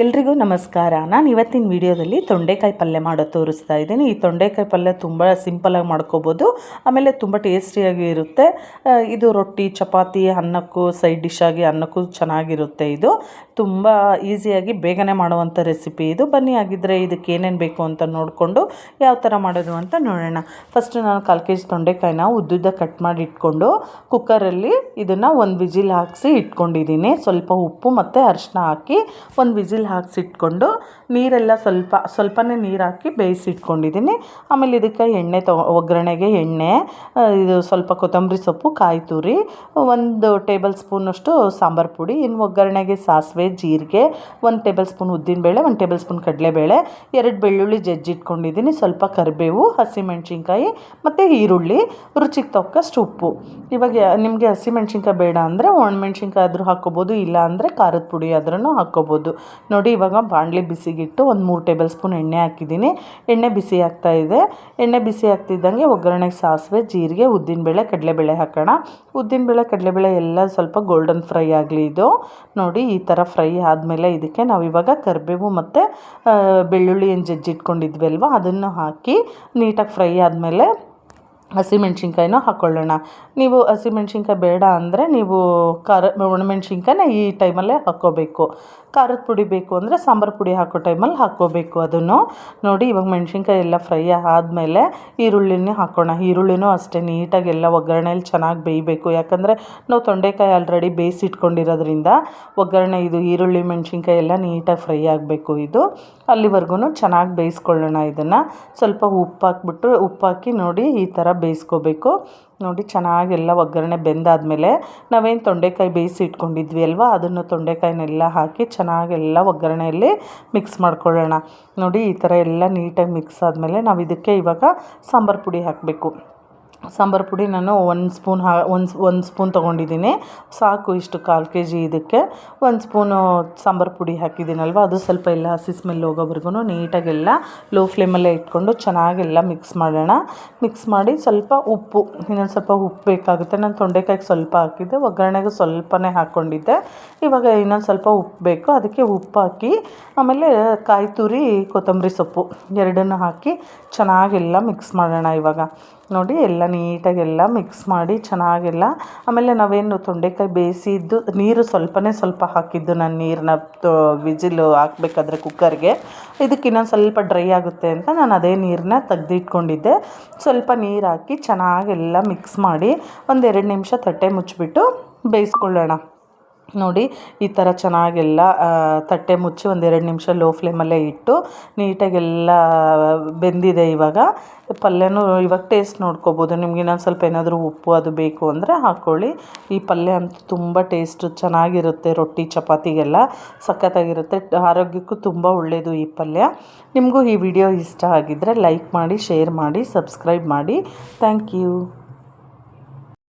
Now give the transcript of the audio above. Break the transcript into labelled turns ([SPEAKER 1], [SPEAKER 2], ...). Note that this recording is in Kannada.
[SPEAKER 1] ಎಲ್ರಿಗೂ ನಮಸ್ಕಾರ. ನಾನು ಇವತ್ತಿನ ವಿಡಿಯೋದಲ್ಲಿ ತೊಂಡೆಕಾಯಿ ಪಲ್ಯ ಮಾಡೋದು ತೋರಿಸ್ತಾ ಇದ್ದೀನಿ. ಈ ತೊಂಡೆಕಾಯಿ ಪಲ್ಯ ತುಂಬ ಸಿಂಪಲಾಗಿ ಮಾಡ್ಕೋಬೋದು, ಆಮೇಲೆ ತುಂಬ ಟೇಸ್ಟಿಯಾಗಿ ಇರುತ್ತೆ. ಇದು ರೊಟ್ಟಿ, ಚಪಾತಿ, ಅನ್ನಕ್ಕೂ ಸೈಡ್ ಡಿಶ್ ಆಗಿ ಅನ್ನಕ್ಕೂ ಚೆನ್ನಾಗಿರುತ್ತೆ. ಇದು ತುಂಬ ಈಸಿಯಾಗಿ ಬೇಗನೆ ಮಾಡುವಂಥ ರೆಸಿಪಿ ಇದು. ಬನ್ನಿ ಆಗಿದ್ದರೆ ಇದಕ್ಕೆ ಏನೇನು ಬೇಕು ಅಂತ ನೋಡಿಕೊಂಡು ಯಾವ ಥರ ಮಾಡೋದು ಅಂತ ನೋಡೋಣ. ಫಸ್ಟು ನಾನು 1/4 kg ತೊಂಡೆಕಾಯಿನ ಉದ್ದುದ್ದ ಕಟ್ ಮಾಡಿ ಇಟ್ಕೊಂಡು ಕುಕ್ಕರಲ್ಲಿ ಇದನ್ನು ಒಂದು ವಿಜಿಲ್ ಹಾಕಿಸಿ ಇಟ್ಕೊಂಡಿದ್ದೀನಿ. ಸ್ವಲ್ಪ ಉಪ್ಪು ಮತ್ತು ಅರಿಶಿನ ಹಾಕಿ ಒಂದು ವಿಜಿಲ್ ಹಾಕಿಸಿಟ್ಕೊಂಡು ನೀರೆಲ್ಲ ಸ್ವಲ್ಪನೇ ನೀರು ಹಾಕಿ ಬೇಯಿಸಿಟ್ಕೊಂಡಿದ್ದೀನಿ. ಆಮೇಲೆ ಇದಕ್ಕೆ ಒಗ್ಗರಣೆಗೆ ಎಣ್ಣೆ, ಇದು ಸ್ವಲ್ಪ ಕೊತ್ತಂಬರಿ ಸೊಪ್ಪು, ಕಾಯಿ ತುರಿ, 1 ಟೇಬಲ್ ಸ್ಪೂನಷ್ಟು ಸಾಂಬಾರು ಪುಡಿ, ಇನ್ನು ಒಗ್ಗರಣೆಗೆ ಸಾಸಿವೆ, ಜೀರಿಗೆ, 1 ಟೇಬಲ್ ಸ್ಪೂನ್ ಉದ್ದಿನಬೇಳೆ, 1 ಟೇಬಲ್ ಸ್ಪೂನ್ ಕಡಲೆಬೇಳೆ, 2 ಬೆಳ್ಳುಳ್ಳಿ ಜಜ್ಜಿಟ್ಕೊಂಡಿದ್ದೀನಿ, ಸ್ವಲ್ಪ ಕರಿಬೇವು, ಹಸಿಮೆಣ್ಸಿನ್ಕಾಯಿ ಮತ್ತು ಈರುಳ್ಳಿ, ರುಚಿಗೆ ತಕ್ಕಷ್ಟು ಉಪ್ಪು. ಇವಾಗ ನಿಮಗೆ ಹಸಿಮೆಣ್ಸಿನ್ಕಾಯಿ ಬೇಡ ಅಂದರೆ ಒಣಮೆಣ್ಸಿನ್ಕಾಯಿ ಆದರೂ ಹಾಕ್ಕೋಬೋದು, ಇಲ್ಲ ಅಂದರೆ ಖಾರದ ಪುಡಿ ಆದ್ರೂ ಹಾಕ್ಕೋಬೋದು. ನೋಡಿ, ಇವಾಗ ಬಾಣಲಿ ಬಿಸಿಗಿಟ್ಟು 3 ಟೇಬಲ್ ಸ್ಪೂನ್ ಎಣ್ಣೆ ಹಾಕಿದ್ದೀನಿ. ಎಣ್ಣೆ ಬಿಸಿ ಆಗ್ತಾಯಿದೆ. ಎಣ್ಣೆ ಬಿಸಿ ಆಗ್ತಿದ್ದಂಗೆ ಒಗ್ಗರಣೆಗೆ ಸಾಸಿವೆ, ಜೀರಿಗೆ, ಉದ್ದಿನಬೇಳೆ, ಕಡಲೆಬೇಳೆ ಹಾಕೋಣ. ಉದ್ದಿನಬೇಳೆ, ಕಡಲೆಬೇಳೆ ಎಲ್ಲ ಸ್ವಲ್ಪ ಗೋಲ್ಡನ್ ಫ್ರೈ ಆಗಲಿ. ಇದು ನೋಡಿ, ಈ ಥರ ಫ್ರೈ ಆದಮೇಲೆ ಇದಕ್ಕೆ ನಾವು ಇವಾಗ ಕರಿಬೇವು ಮತ್ತು ಬೆಳ್ಳುಳ್ಳಿ ಏನು ಜಜ್ಜಿಟ್ಕೊಂಡಿದ್ವಿ ಅಲ್ವ, ಅದನ್ನು ಹಾಕಿ ನೀಟಾಗಿ ಫ್ರೈ ಆದಮೇಲೆ ಹಸಿಮೆಣ್ಸಿನ್ಕಾಯಿನೂ ಹಾಕ್ಕೊಳ್ಳೋಣ. ನೀವು ಹಸಿಮೆಣ್ಸಿನ್ಕಾಯಿ ಬೇಡ ಅಂದರೆ ನೀವು ಒಣಮೆಣ್ಸಿನ್ಕಾಯಿನ ಈ ಟೈಮಲ್ಲೇ ಹಾಕ್ಕೋಬೇಕು. ಖಾರದ ಪುಡಿ ಬೇಕು ಅಂದರೆ ಸಾಂಬಾರು ಪುಡಿ ಹಾಕೋ ಟೈಮಲ್ಲಿ ಹಾಕ್ಕೋಬೇಕು. ಅದನ್ನು ನೋಡಿ, ಇವಾಗ ಮೆಣ್ಸಿನ್ಕಾಯಿ ಎಲ್ಲ ಫ್ರೈ ಆದಮೇಲೆ ಈರುಳ್ಳಿನೇ ಹಾಕೋಣ. ಈರುಳ್ಳಿನೂ ಅಷ್ಟೇ ನೀಟಾಗಿ ಎಲ್ಲ ಒಗ್ಗರಣೆಯಲ್ಲಿ ಚೆನ್ನಾಗಿ ಬೇಯಬೇಕು. ಯಾಕಂದರೆ ನಾವು ತೊಂಡೆಕಾಯಿ ಆಲ್ರೆಡಿ ಬೇಯಿಸಿಟ್ಕೊಂಡಿರೋದ್ರಿಂದ ಒಗ್ಗರಣೆ ಇದು ಈರುಳ್ಳಿ ಮೆಣ್ಸಿನ್ಕಾಯಿ ಎಲ್ಲ ನೀಟಾಗಿ ಫ್ರೈ ಆಗಬೇಕು. ಇದು ಅಲ್ಲಿವರೆಗೂ ಚೆನ್ನಾಗಿ ಬೇಯಿಸ್ಕೊಳ್ಳೋಣ. ಇದನ್ನು ಸ್ವಲ್ಪ ಉಪ್ಪು ಹಾಕಿ ನೋಡಿ ಈ ಥರ ಬೇಯಿಸ್ಕೋಬೇಕು. ನೋಡಿ, ಚೆನ್ನಾಗೆಲ್ಲ ಒಗ್ಗರಣೆ ಬೆಂದಾದಮೇಲೆ ನಾವೇನು ತೊಂಡೆಕಾಯಿ ಬೇಯಿಸಿ ಇಟ್ಕೊಂಡಿದ್ವಿ ಅಲ್ವಾ, ಅದನ್ನು ತೊಂಡೆಕಾಯಿನೆಲ್ಲ ಹಾಕಿ ಚೆನ್ನಾಗೆಲ್ಲ ಒಗ್ಗರಣೆಯಲ್ಲಿ ಮಿಕ್ಸ್ ಮಾಡ್ಕೊಳ್ಳೋಣ. ನೋಡಿ, ಈ ಥರ ಎಲ್ಲ ನೀಟಾಗಿ ಮಿಕ್ಸ್ ಆದಮೇಲೆ ನಾವು ಇದಕ್ಕೆ ಇವಾಗ ಸಾಂಬಾರು ಪುಡಿ ಹಾಕಬೇಕು. ಸಾಂಬಾರು ಪುಡಿ ನಾನು 1 ಸ್ಪೂನ್ ತೊಗೊಂಡಿದ್ದೀನಿ, ಸಾಕು. ಇಷ್ಟು 1/4 kg ಇದಕ್ಕೆ 1 ಸ್ಪೂನು ಸಾಂಬಾರು ಪುಡಿ ಹಾಕಿದ್ದೀನಲ್ವ, ಅದು ಸ್ವಲ್ಪ ಎಲ್ಲ ಹಸಿ ಸ್ಮೆಲ್ ಹೋಗೋವರೆಗೂ ನೀಟಾಗೆಲ್ಲ ಲೋ ಫ್ಲೇಮಲ್ಲೇ ಇಟ್ಕೊಂಡು ಚೆನ್ನಾಗೆಲ್ಲ ಮಿಕ್ಸ್ ಮಾಡೋಣ. ಮಿಕ್ಸ್ ಮಾಡಿ ಸ್ವಲ್ಪ ಉಪ್ಪು, ಇನ್ನೊಂದು ಸ್ವಲ್ಪ ಉಪ್ಪು ಬೇಕಾಗುತ್ತೆ. ನಾನು ತೊಂಡೆಕಾಯಿಗೆ ಸ್ವಲ್ಪ ಹಾಕಿದ್ದೆ, ಒಗ್ಗರಣೆಗೆ ಸ್ವಲ್ಪನೇ ಹಾಕ್ಕೊಂಡಿದ್ದೆ. ಇವಾಗ ಇನ್ನೊಂದು ಸ್ವಲ್ಪ ಉಪ್ಪು ಬೇಕು, ಅದಕ್ಕೆ ಉಪ್ಪು ಹಾಕಿ ಆಮೇಲೆ ಕಾಯಿ ತುರಿ, ಕೊತ್ತಂಬರಿ ಸೊಪ್ಪು ಎರಡನ್ನೂ ಹಾಕಿ ಚೆನ್ನಾಗೆಲ್ಲ ಮಿಕ್ಸ್ ಮಾಡೋಣ. ಇವಾಗ ನೋಡಿ, ಎಲ್ಲ ನೀಟಾಗೆಲ್ಲ ಮಿಕ್ಸ್ ಮಾಡಿ ಚೆನ್ನಾಗೆಲ್ಲ. ಆಮೇಲೆ ನಾವೇನು ತೊಂಡೆಕಾಯಿ ಬೇಯಿಸಿದ್ದು ನೀರು ಸ್ವಲ್ಪ ಹಾಕಿದ್ದು ನಾನು ನೀರನ್ನ ವಿಜಿಲು ಹಾಕಬೇಕಾದ್ರೆ ಕುಕ್ಕರ್ಗೆ, ಇದಕ್ಕೆ ಇನ್ನೊಂದು ಸ್ವಲ್ಪ ಡ್ರೈ ಆಗುತ್ತೆ ಅಂತ ನಾನು ಅದೇ ನೀರನ್ನ ತೆಗೆದಿಟ್ಕೊಂಡಿದ್ದೆ. ಸ್ವಲ್ಪ ನೀರು ಹಾಕಿ ಚೆನ್ನಾಗೆಲ್ಲ ಮಿಕ್ಸ್ ಮಾಡಿ 1-2 ನಿಮಿಷ ತಟ್ಟೆ ಮುಚ್ಚಿಬಿಟ್ಟು ಬೇಯಿಸ್ಕೊಳ್ಳೋಣ. ನೋಡಿ, ಈ ಥರ ಚೆನ್ನಾಗೆಲ್ಲ ತಟ್ಟೆ ಮುಚ್ಚಿ 1-2 ನಿಮಿಷ ಲೋ ಫ್ಲೇಮಲ್ಲೇ ಇಟ್ಟು ನೀಟಾಗೆಲ್ಲ ಬೆಂದಿದೆ. ಇವಾಗ ಪಲ್ಯನೂ ಇವಾಗ ಟೇಸ್ಟ್ ನೋಡ್ಕೋಬೋದು. ನಿಮ್ಗೆ ಇನ್ನೊಂದು ಸ್ವಲ್ಪ ಏನಾದರೂ ಉಪ್ಪು ಅದು ಬೇಕು ಅಂದರೆ ಹಾಕ್ಕೊಳ್ಳಿ. ಈ ಪಲ್ಯ ಅಂತೂ ತುಂಬ ಟೇಸ್ಟು ಚೆನ್ನಾಗಿರುತ್ತೆ, ರೊಟ್ಟಿ ಚಪಾತಿಗೆಲ್ಲ ಸಖತ್ತಾಗಿರುತ್ತೆ. ಆರೋಗ್ಯಕ್ಕೂ ತುಂಬ ಒಳ್ಳೆಯದು ಈ ಪಲ್ಯ. ನಿಮಗೂ ಈ ವಿಡಿಯೋ ಇಷ್ಟ ಆಗಿದ್ದರೆ ಲೈಕ್ ಮಾಡಿ, ಶೇರ್ ಮಾಡಿ, ಸಬ್ಸ್ಕ್ರೈಬ್ ಮಾಡಿ. Thank you.